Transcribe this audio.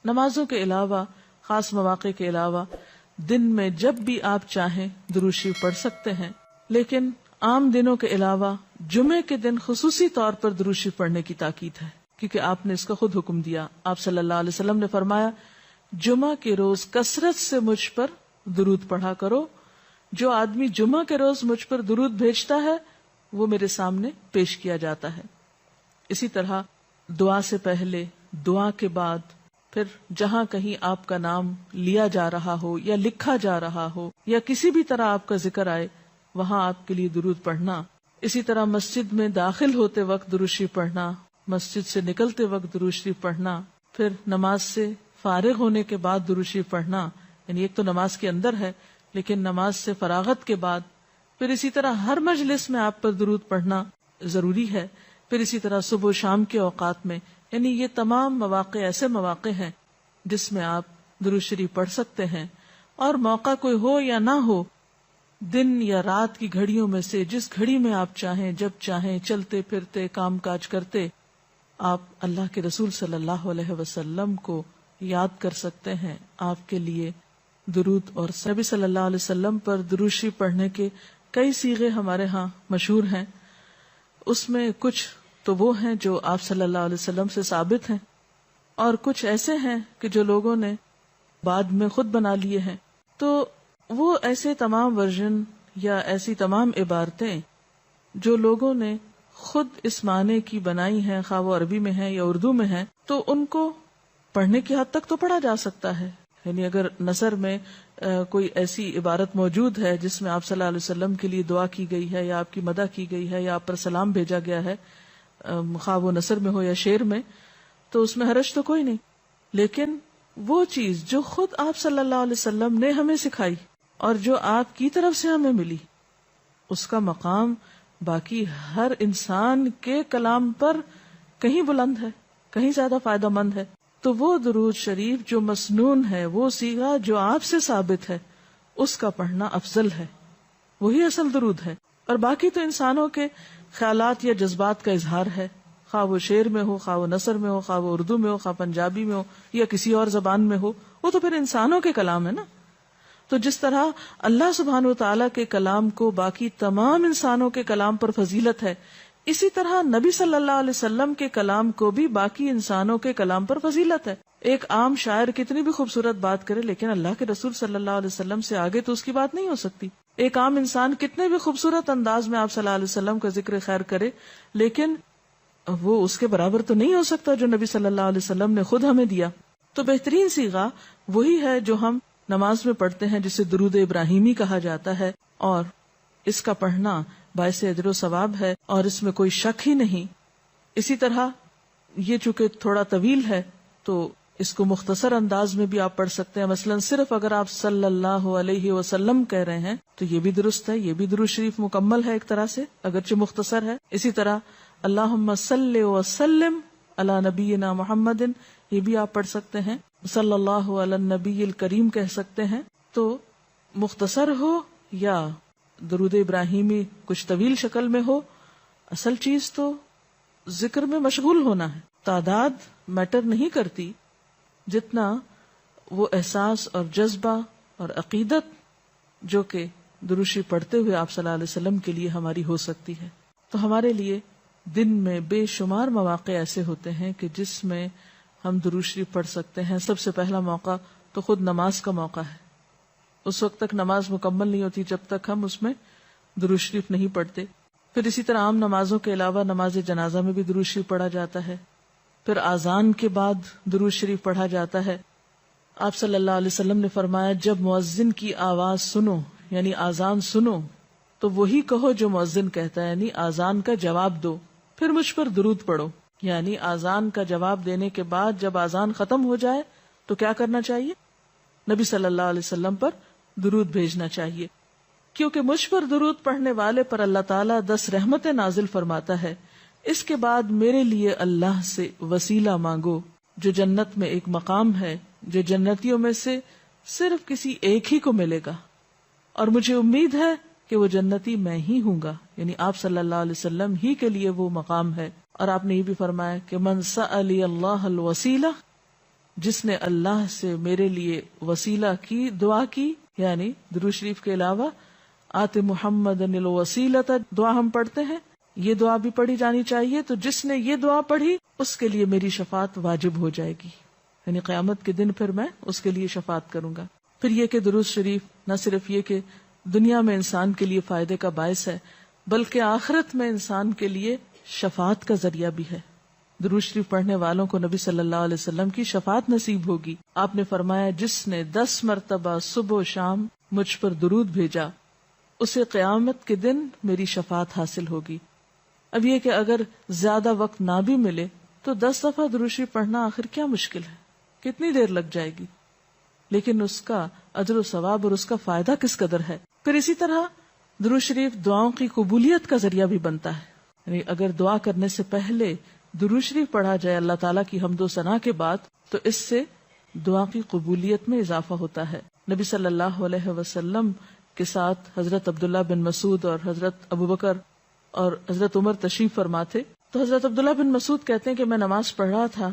نمازوں کے علاوہ، خاص مواقع کے علاوہ دن میں جب بھی آپ چاہیں درود شریف پڑھ سکتے ہیں، لیکن عام دنوں کے علاوہ جمعے کے دن خصوصی طور پر درود شریف پڑھنے کی تاکید ہے، کیونکہ آپ نے اس کا خود حکم دیا۔ آپ صلی اللہ علیہ وسلم نے فرمایا جمعہ کے روز کثرت سے مجھ پر درود پڑھا کرو، جو آدمی جمعہ کے روز مجھ پر درود بھیجتا ہے وہ میرے سامنے پیش کیا جاتا ہے۔ اسی طرح دعا سے پہلے، دعا کے بعد، پھر جہاں کہیں آپ کا نام لیا جا رہا ہو یا لکھا جا رہا ہو یا کسی بھی طرح آپ کا ذکر آئے وہاں آپ کے لیے درود پڑھنا۔ اسی طرح مسجد میں داخل ہوتے وقت درود شریف پڑھنا، مسجد سے نکلتے وقت درود شریف پڑھنا، پھر نماز سے فارغ ہونے کے بعد درود شریف پڑھنا، یعنی ایک تو نماز کے اندر ہے لیکن نماز سے فراغت کے بعد، پھر اسی طرح ہر مجلس میں آپ پر درود پڑھنا ضروری ہے، پھر اسی طرح صبح و شام کے اوقات میں، یعنی یہ تمام مواقع ایسے مواقع ہیں جس میں آپ درود شریف پڑھ سکتے ہیں۔ اور موقع کوئی ہو یا نہ ہو، دن یا رات کی گھڑیوں میں سے جس گھڑی میں آپ چاہیں، جب چاہیں، چلتے پھرتے، کام کاج کرتے، آپ اللہ کے رسول صلی اللہ علیہ وسلم کو یاد کر سکتے ہیں۔ آپ کے لیے درود اور نبی صلی اللہ علیہ وسلم پر درود شریف پڑھنے کے کئی صیغے ہمارے ہاں مشہور ہیں۔ اس میں کچھ تو وہ ہیں جو آپ صلی اللہ علیہ وسلم سے ثابت ہیں، اور کچھ ایسے ہیں کہ جو لوگوں نے بعد میں خود بنا لیے ہیں۔ تو وہ ایسے تمام ورژن یا ایسی تمام عبارتیں جو لوگوں نے خود اس معنی کی بنائی ہیں، خواہ وہ عربی میں ہیں یا اردو میں ہیں، تو ان کو پڑھنے کی حد تک تو پڑھا جا سکتا ہے۔ یعنی اگر نثر میں کوئی ایسی عبارت موجود ہے جس میں آپ صلی اللہ علیہ وسلم کے لیے دعا کی گئی ہے یا آپ کی مدح کی گئی ہے یا آپ پر سلام بھیجا گیا ہے، خواہ وہ نثر میں ہو یا شعر میں، تو اس میں حرج تو کوئی نہیں۔ لیکن وہ چیز جو خود آپ صلی اللہ علیہ وسلم نے ہمیں سکھائی اور جو آپ کی طرف سے ہمیں ملی، اس کا مقام باقی ہر انسان کے کلام پر کہیں بلند ہے، کہیں زیادہ فائدہ مند ہے۔ تو وہ درود شریف جو مسنون ہے، وہ صیغہ جو آپ سے ثابت ہے، اس کا پڑھنا افضل ہے، وہی اصل درود ہے۔ اور باقی تو انسانوں کے خیالات یا جذبات کا اظہار ہے، خواہ وہ شعر میں ہو، خواہ وہ نثر میں ہو، خواہ وہ اردو میں ہو، خواہ پنجابی میں ہو یا کسی اور زبان میں ہو، وہ تو پھر انسانوں کے کلام ہے نا۔ تو جس طرح اللہ سبحانہ و تعالیٰ کے کلام کو باقی تمام انسانوں کے کلام پر فضیلت ہے، اسی طرح نبی صلی اللہ علیہ وسلم کے کلام کو بھی باقی انسانوں کے کلام پر فضیلت ہے۔ ایک عام شاعر کتنی بھی خوبصورت بات کرے لیکن اللہ کے رسول صلی اللہ علیہ وسلم سے آگے تو اس کی بات نہیں ہو سکتی۔ ایک عام انسان کتنے بھی خوبصورت انداز میں آپ صلی اللہ علیہ وسلم کا ذکر خیر کرے لیکن وہ اس کے برابر تو نہیں ہو سکتا جو نبی صلی اللہ علیہ وسلم نے خود ہمیں دیا۔ تو بہترین صیغہ وہی ہے جو ہم نماز میں پڑھتے ہیں، جسے درود ابراہیمی کہا جاتا ہے، اور اس کا پڑھنا باعث اجر و ثواب ہے اور اس میں کوئی شک ہی نہیں۔ اسی طرح یہ چونکہ تھوڑا طویل ہے تو اس کو مختصر انداز میں بھی آپ پڑھ سکتے ہیں، مثلا صرف اگر آپ صلی اللہ علیہ وسلم کہہ رہے ہیں تو یہ بھی درست ہے، یہ بھی درود شریف مکمل ہے ایک طرح سے اگرچہ مختصر ہے۔ اسی طرح اللہم صلی وسلم علی نبینا محمد، یہ بھی آپ پڑھ سکتے ہیں، صلی اللہ علی النبی الکریم کہہ سکتے ہیں۔ تو مختصر ہو یا درود ابراہیمی کچھ طویل شکل میں ہو، اصل چیز تو ذکر میں مشغول ہونا ہے۔ تعداد میٹر نہیں کرتی جتنا وہ احساس اور جذبہ اور عقیدت جو کہ درود شریف پڑھتے ہوئے آپ صلی اللہ علیہ وسلم کے لیے ہماری ہو سکتی ہے۔ تو ہمارے لیے دن میں بے شمار مواقع ایسے ہوتے ہیں کہ جس میں ہم درود شریف پڑھ سکتے ہیں۔ سب سے پہلا موقع تو خود نماز کا موقع ہے، اس وقت تک نماز مکمل نہیں ہوتی جب تک ہم اس میں درود شریف نہیں پڑھتے۔ پھر اسی طرح عام نمازوں کے علاوہ نماز جنازہ میں بھی درود شریف پڑھا جاتا ہے، پھر اذان کے بعد درود شریف پڑھا جاتا ہے۔ آپ صلی اللہ علیہ وسلم نے فرمایا جب مؤذن کی آواز سنو یعنی اذان سنو تو وہی کہو جو مؤذن کہتا ہے، یعنی اذان کا جواب دو، پھر مجھ پر درود پڑھو۔ یعنی اذان کا جواب دینے کے بعد جب اذان ختم ہو جائے تو کیا کرنا چاہیے؟ نبی صلی اللہ علیہ وسلم پر درود بھیجنا چاہیے، کیونکہ مجھ پر درود پڑھنے والے پر اللہ تعالیٰ 10 رحمتیں نازل فرماتا ہے۔ اس کے بعد میرے لیے اللہ سے وسیلہ مانگو، جو جنت میں ایک مقام ہے جو جنتیوں میں سے صرف کسی ایک ہی کو ملے گا، اور مجھے امید ہے کہ وہ جنتی میں ہی ہوں گا، یعنی آپ صلی اللہ علیہ وسلم ہی کے لیے وہ مقام ہے۔ اور آپ نے یہ بھی فرمایا کہ من سألی اللہ الوسیلہ جس نے اللہ سے میرے لیے وسیلہ کی دعا کی، یعنی درود شریف کے علاوہ آت محمد الوسیلۃ دعا ہم پڑھتے ہیں، یہ دعا بھی پڑھی جانی چاہیے. تو جس نے یہ دعا پڑھی اس کے لیے میری شفاعت واجب ہو جائے گی، یعنی قیامت کے دن پھر میں اس کے لیے شفاعت کروں گا. پھر یہ کہ درود شریف نہ صرف یہ کہ دنیا میں انسان کے لیے فائدے کا باعث ہے، بلکہ آخرت میں انسان کے لیے شفاعت کا ذریعہ بھی ہے. درود شریف پڑھنے والوں کو نبی صلی اللہ علیہ وسلم کی شفاعت نصیب ہوگی. آپ نے فرمایا جس نے 10 مرتبہ صبح و شام مجھ پر درود بھیجا اسے قیامت کے دن میری شفاعت حاصل ہوگی. اب یہ کہ اگر زیادہ وقت نہ بھی ملے تو 10 دفعہ درود شریف پڑھنا آخر کیا مشکل ہے، کتنی دیر لگ جائے گی، لیکن اس کا اجر و ثواب اور اس کا فائدہ کس قدر ہے. پھر اسی طرح درود شریف دعاؤں کی قبولیت کا ذریعہ بھی بنتا ہے. یعنی اگر دعا کرنے سے پہلے درود شریف پڑھا جائے اللہ تعالیٰ کی حمد و ثنا کے بعد تو اس سے دعا کی قبولیت میں اضافہ ہوتا ہے. نبی صلی اللہ علیہ وسلم کے ساتھ حضرت عبداللہ بن مسعود اور حضرت ابوبکر اور حضرت عمر تشریف فرما تھے. تو حضرت عبداللہ بن مسعود کہتے ہیں کہ میں نماز پڑھ رہا تھا